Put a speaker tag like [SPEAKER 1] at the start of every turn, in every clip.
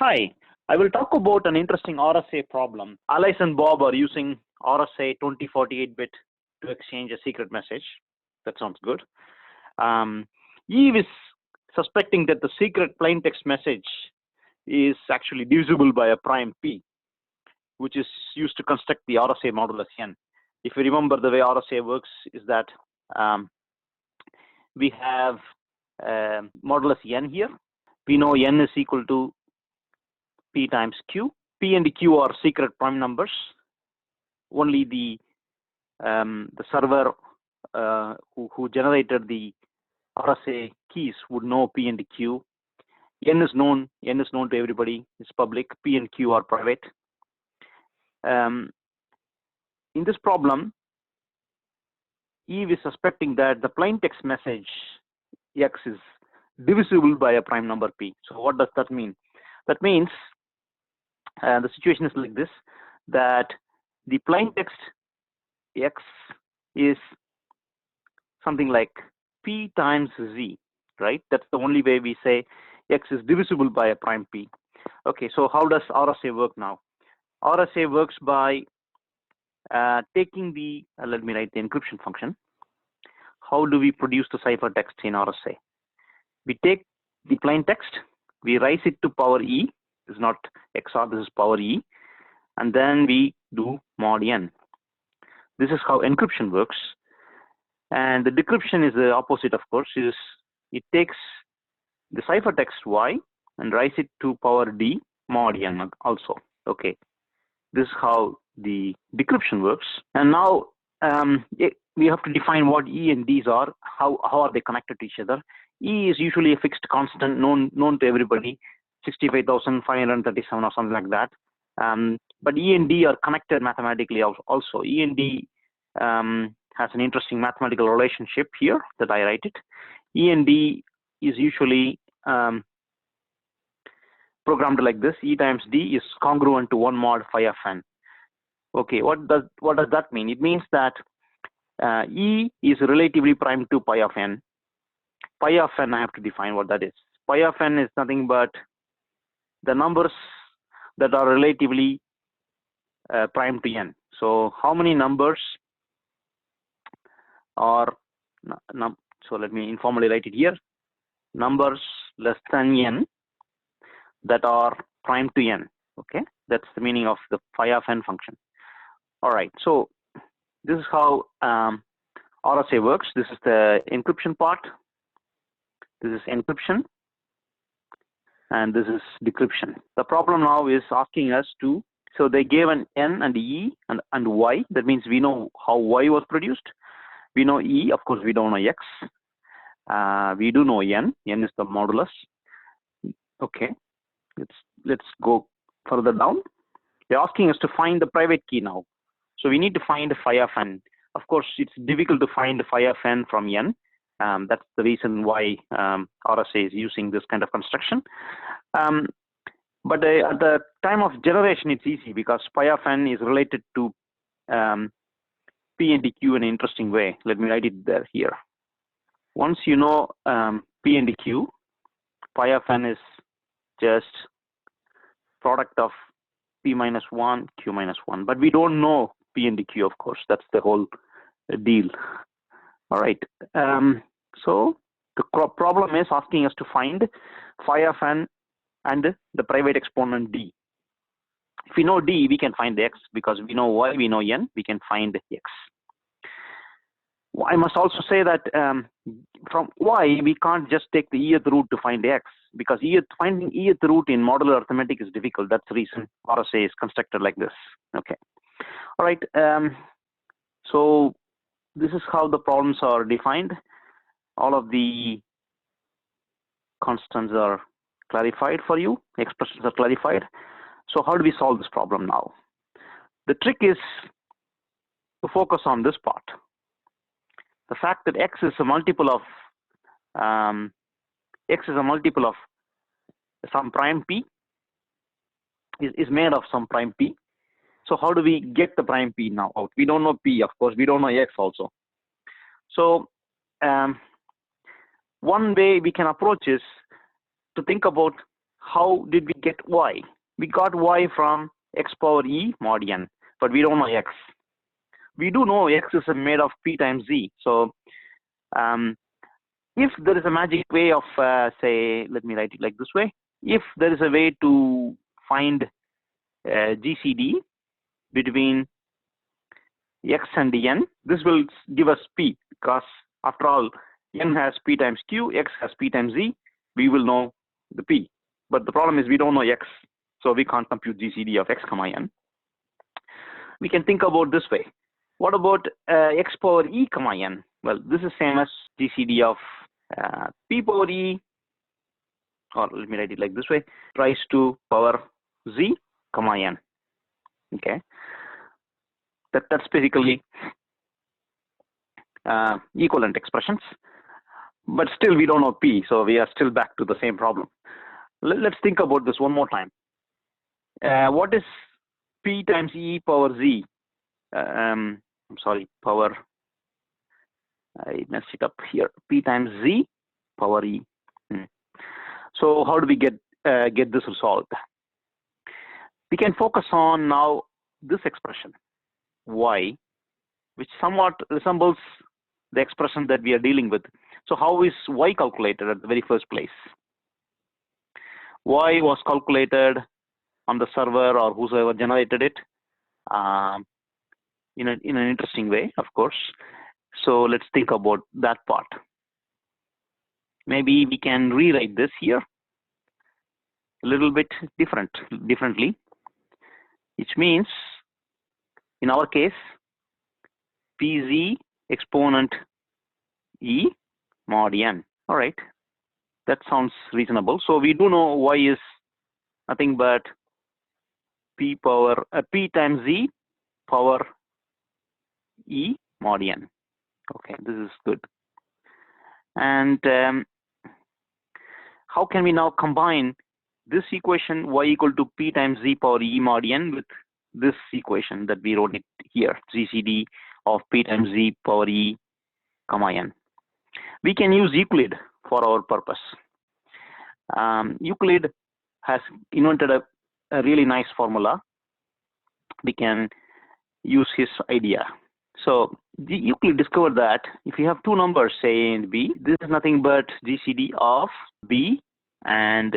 [SPEAKER 1] Hi, I will talk about an interesting RSA problem. Alice and Bob are using RSA 2048-bit to exchange a secret message. That sounds good. Eve is suspecting that the secret plaintext message is actually divisible by a prime p, which is used to construct the RSA modulus n. If you remember, the way RSA works is that we have modulus n here. We know n is equal to p times q. P and q are secret prime numbers. Only the server who generated the RSA keys would know p and q. N is known to everybody. It's public. P and q are private. In this problem, Eve is suspecting that the plaintext message x is divisible by a prime number p. So what does that mean? That means the situation is like this, that the plaintext x is something like p times z, right? That's the only way we say x is divisible by a prime p. Okay, so how does RSA work now? RSA works by taking the, let me write the encryption function. How do we produce the ciphertext in RSA? We take the plaintext, we raise it to power e. This is not XOR, this is power e, and then we do mod n. This is how encryption works. And the decryption is the opposite, of course. It takes the ciphertext y and raise it to power d mod n also. Okay, this is how the decryption works. And now we have to define what e and d's are. How are they connected to each other? E is usually a fixed constant known to everybody, 65,537 or something like that. But E and D are connected mathematically also. E and D has an interesting mathematical relationship here that I write it. E and D is usually programmed like this. E times D is congruent to 1 mod phi of n. Okay, what does that mean? It means that E is relatively prime to pi of n. Pi of n, I have to define what that is. Pi of n is nothing but the numbers that are relatively prime to n. So how many numbers are, so let me informally write it here, numbers less than n that are prime to n. Okay, that's the meaning of the phi of n function. All right, so this is how RSA works. This is the encryption part. This is encryption. And this is decryption. The problem now is asking us to, so they gave an n and e and y. That means we know how y was produced. We know e, of course we don't know x. We do know n. N is the modulus. Okay, let's go further down. They're asking us to find the private key now. So we need to find phi of n. Of course, it's difficult to find phi of n from n. That's the reason why RSA is using this kind of construction. But at the time of generation, it's easy because phi of n is related to p and q in an interesting way. Let me write it there here. Once you know p and q, phi of n is just product of p minus 1, q minus 1. But we don't know p and q, of course. That's the whole deal. All right. So the problem is asking us to find phi of n and the private exponent d. If we know d, we can find x because we know y, we know n, we can find x. I must also say that from y, we can't just take the e'th root to find x because finding e'th root in modular arithmetic is difficult. That's the reason RSA is constructed like this. Okay. All right. So this is how the problems are defined. All of the constants are clarified for you, expressions are clarified. So how do we solve this problem now? The trick is to focus on this part. The fact that x is a multiple of some prime p is made of some prime p. So how do we get the prime p now out? We don't know p, of course. We don't know x also. So one way we can approach is to think about how did we get y? We got y from x power e mod n, but we don't know x. We do know x is made of p times z. So if there is a magic way of, say, let me write it like this way. If there is a way to find GCD between x and n, this will give us p, because after all, n has p times q, x has p times z. We will know the p. But the problem is we don't know x, so we can't compute GCD of x comma n. We can think about this way. What about x power e comma n? Well, this is same as GCD of p power e, or let me write it like this way, raised to power z comma n. Okay, that's basically equivalent expressions, but still we don't know p, so we are still back to the same problem. Let's think about this one more time. What is p times e power z? I'm sorry, power, I messed it up here. P times z power e. So how do we get this resolved? We can focus on now this expression y, which somewhat resembles the expression that we are dealing with. So how is y calculated at the very first place? Y was calculated on the server or whosoever generated it in an interesting way, of course. So let's think about that part. Maybe we can rewrite this here a little bit differently, which means in our case pz exponent e mod n. All right, that sounds reasonable. So we do know y is nothing but p times z power e mod n. Okay, this is good. And how can we now combine this equation y equal to p times z power e mod n with this equation that we wrote it here, GCD of p times z power e comma n? We can use Euclid for our purpose. Euclid has invented a really nice formula. We can use his idea. So Euclid discovered that if you have two numbers, say A and B, this is nothing but GCD of B and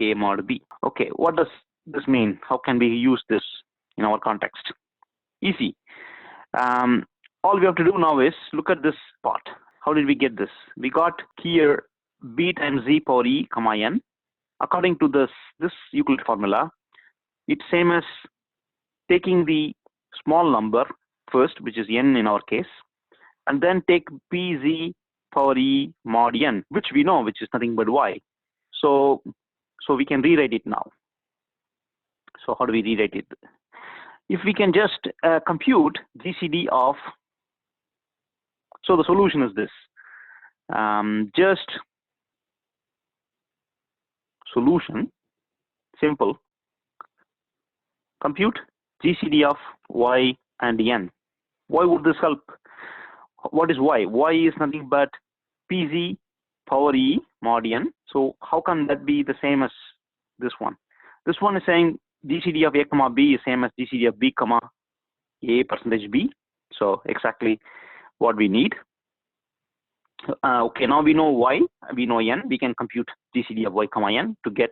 [SPEAKER 1] A mod B. Okay, what does this mean? How can we use this in our context? Easy. All we have to do now is look at this part. How did we get this? We got here B times Z power E comma N. According to this Euclid formula, it's same as taking the small number first, which is n in our case, and then take pz power e mod n, which we know, which is nothing but y. So we can rewrite it now. So how do we rewrite it? If we can just compute GCD of, so the solution is this. Just solution, simple, compute GCD of y and n. Why would this help? What is y? Y is nothing but pz power e mod n. So how can that be the same as this one? This one is saying GCD of a comma b is same as GCD of b comma a percentage b. So exactly what we need. Okay, now we know y, we know n. We can compute GCD of y comma n to get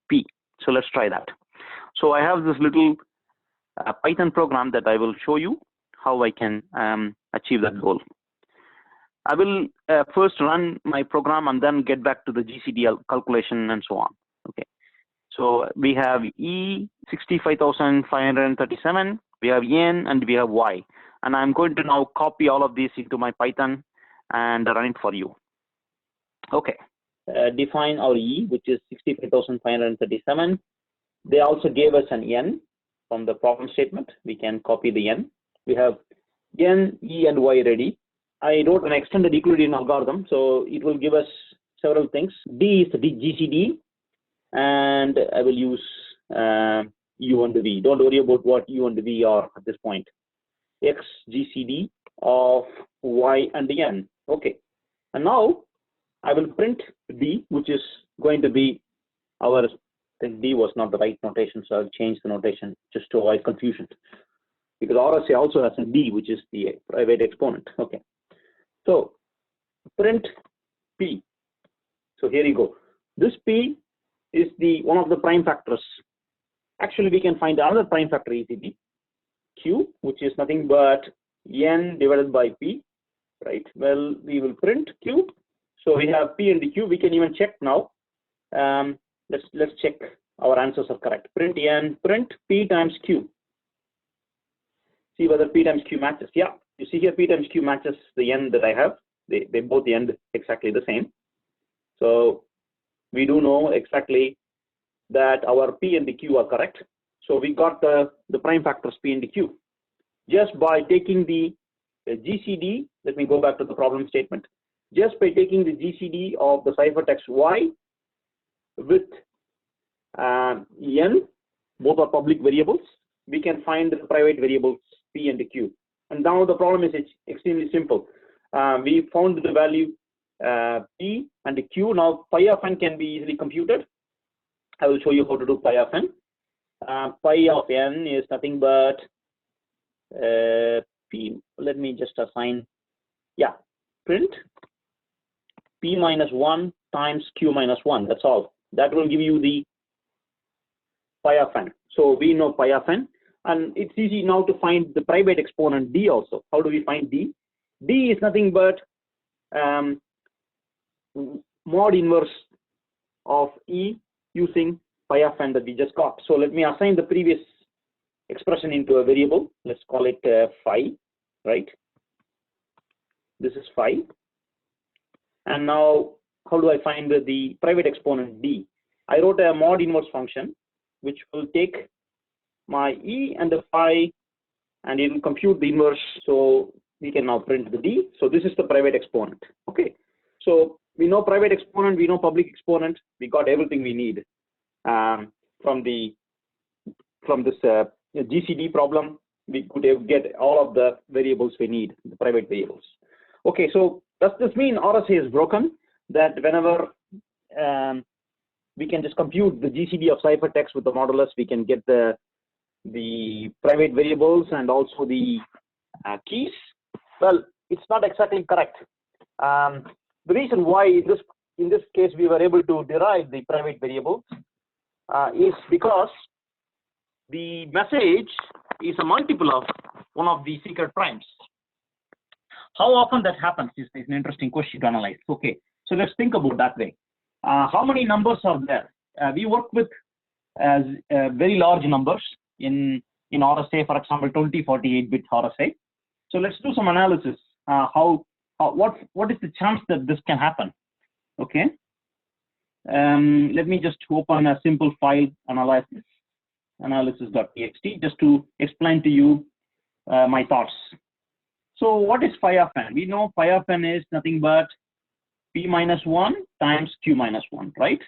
[SPEAKER 1] p. So let's try that. So I have this little Python program that I will show you how I can achieve that goal. I will first run my program and then get back to the GCD calculation and so on. Okay, so we have E 65,537, we have N, and we have Y. And I'm going to now copy all of these into my Python and run it for you. Okay, define our E, which is 65,537. They also gave us an N from the problem statement. We can copy the N. We have N, E, and Y ready. I wrote an extended Euclidean algorithm, so it will give us several things. D is the GCD, and I will use U and V. Don't worry about what U and V are at this point. X GCD of Y and N. Okay, and now I will print D, which is going to be our think D was not the right notation, so I'll change the notation just to avoid confusion. Because RSA also has a D, which is the private exponent. Okay. So print P. So here you go. This P is the one of the prime factors. Actually, we can find another prime factor easily. Q, which is nothing but N divided by P, right? Well, we will print Q. So we have P and the Q. We can even check now. Let's check our answers are correct. Print N, print P times Q. See whether P times Q matches. Yeah, you see here P times Q matches the N that I have. They both end exactly the same. So we do know exactly that our P and the Q are correct. So we got the prime factors P and the Q just by taking the GCD. Let me go back to the problem statement. Just by taking the GCD of the ciphertext Y with N, both are public variables, we can find the private variables P and the Q. And now the problem is extremely simple. We found the value P and the Q. Now pi of n can be easily computed. I will show you how to do pi of n. Pi of n is nothing but P. Let me just assign, yeah, print P minus 1 times Q minus 1. That's all. That will give you the pi of n. So we know pi of n, and it's easy now to find the private exponent D also. How do we find D? D is nothing but mod inverse of E using pi of n that we just got. So let me assign the previous expression into a variable. Let's call it phi, right? This is phi. And now, how do I find the private exponent D? I wrote a mod inverse function, which will take my E and the phi, and it will compute the inverse. So we can now print the D. So this is the private exponent. Okay. So we know private exponent, we know public exponent. We got everything we need from this GCD problem. We could get all of the variables we need, the private variables. Okay, so does this mean RSA is broken? That whenever we can just compute the GCD of ciphertext with the modulus, we can get the private variables and also the keys? Well, it's not exactly correct. The reason why in this case we were able to derive the private variables is because the message is a multiple of one of the secret primes. How often that happens is an interesting question to analyze. Okay, so let's think about that way. How many numbers are there? We work with very large numbers in RSA, for example, 20, 48-bit RSA. So let's do some analysis. What is the chance that this can happen? Okay. Let me just open a simple file, analysis.txt, just to explain to you my thoughts. So what is phi of n? We know phi of n is nothing but P minus 1 times Q minus 1, right?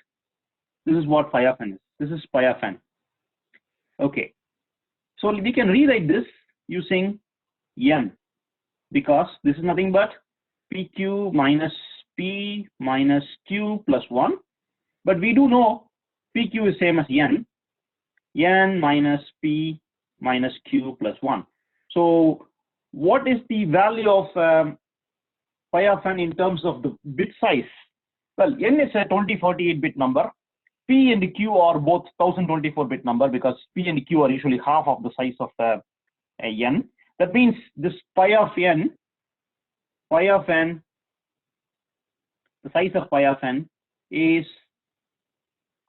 [SPEAKER 1] This is what phi of n is. This is pi of n. Okay. So we can rewrite this using n, because this is nothing but PQ minus P minus Q plus 1. But we do know PQ is same as n minus P minus Q plus 1. So what is the value of pi of n in terms of the bit size? Well, n is a 2048-bit number. P and Q are both 1024-bit number, because P and Q are usually half of the size of n. That means this pi of n, the size of pi of n is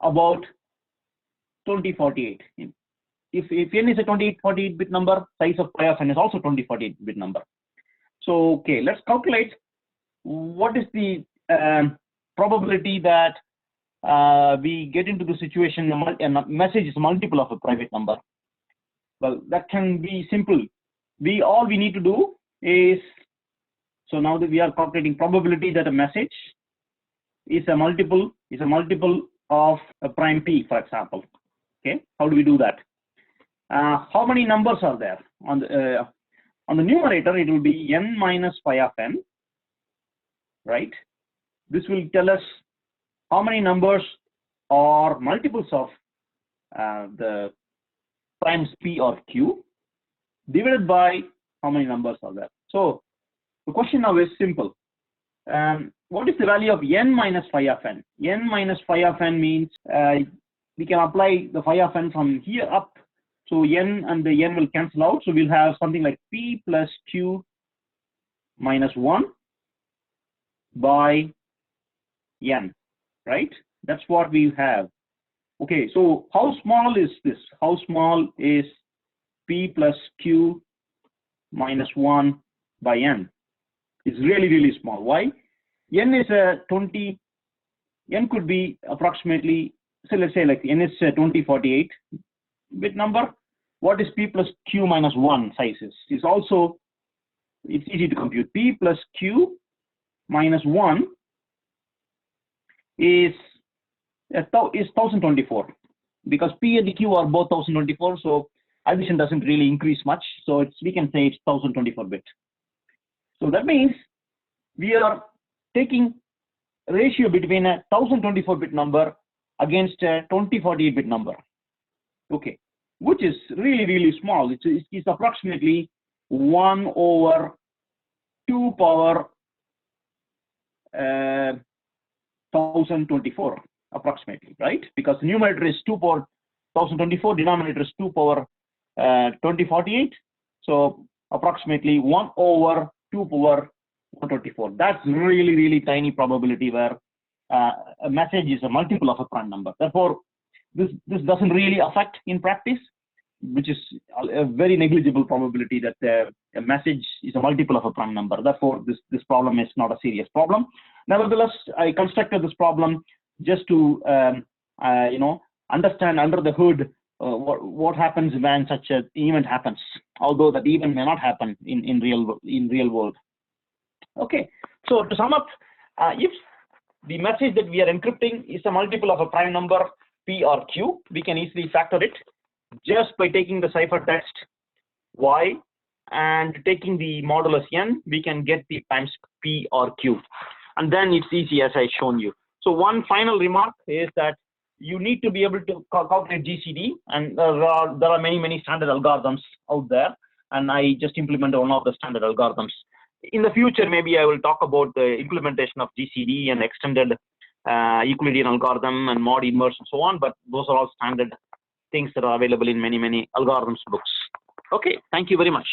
[SPEAKER 1] about 2048. If n is a 2048-bit number, size of pi of n is also 2048-bit number. So okay, let's calculate what is the probability that we get into the situation and a message is a multiple of a private number. Well, that can be simple. All we need to do is, so now that we are calculating probability that a message is a multiple of a prime P, for example. Okay, how do we do that? How many numbers are there? On the numerator, it will be n minus pi of n, right? This will tell us how many numbers are multiples of the primes P or Q divided by how many numbers are there. So the question now is simple. What is the value of n minus phi of n? N minus phi of n means we can apply the phi of n from here up. So n and the n will cancel out. So we'll have something like P plus Q minus 1 by n, right? That's what we have. Okay, so how small is this? How small is P plus Q minus 1 by n? It's really, really small. Why? N is a 20, n could be approximately, so let's say like n is a 2048 bit number. What is P plus Q minus 1 sizes? Is also, it's easy to compute. P plus Q minus 1 is 1024, because P and the Q are both 1024, so addition doesn't really increase much. So it's, we can say it's 1024 bit. So that means we are taking a ratio between a 1024 bit number against a 2048 bit number. Okay, which is really, really small. It's approximately 1 over 2 power 1024 approximately, right? Because the numerator is 2 power 1024, denominator is 2 power 2048. So approximately 1 over 2 power 124. That's really, really tiny probability where a message is a multiple of a prime number. Therefore, this doesn't really affect in practice, which is a very negligible probability that a message is a multiple of a prime number. Therefore, this problem is not a serious problem. Nevertheless, I constructed this problem just to understand under the hood what happens when such an event happens, although that event may not happen in real world. Okay, so to sum up, if the message that we are encrypting is a multiple of a prime number P or Q, we can easily factor it just by taking the ciphertext Y and taking the modulus n. We can get the times P or Q, and then it's easy as I shown you. So one final remark is that you need to be able to calculate GCD, and there are many standard algorithms out there, and I just implemented one of the standard algorithms. In the future, maybe I will talk about the implementation of GCD and extended Euclidean algorithm and mod inverse and so on, but those are all standard things that are available in many algorithms books. Okay, thank you very much.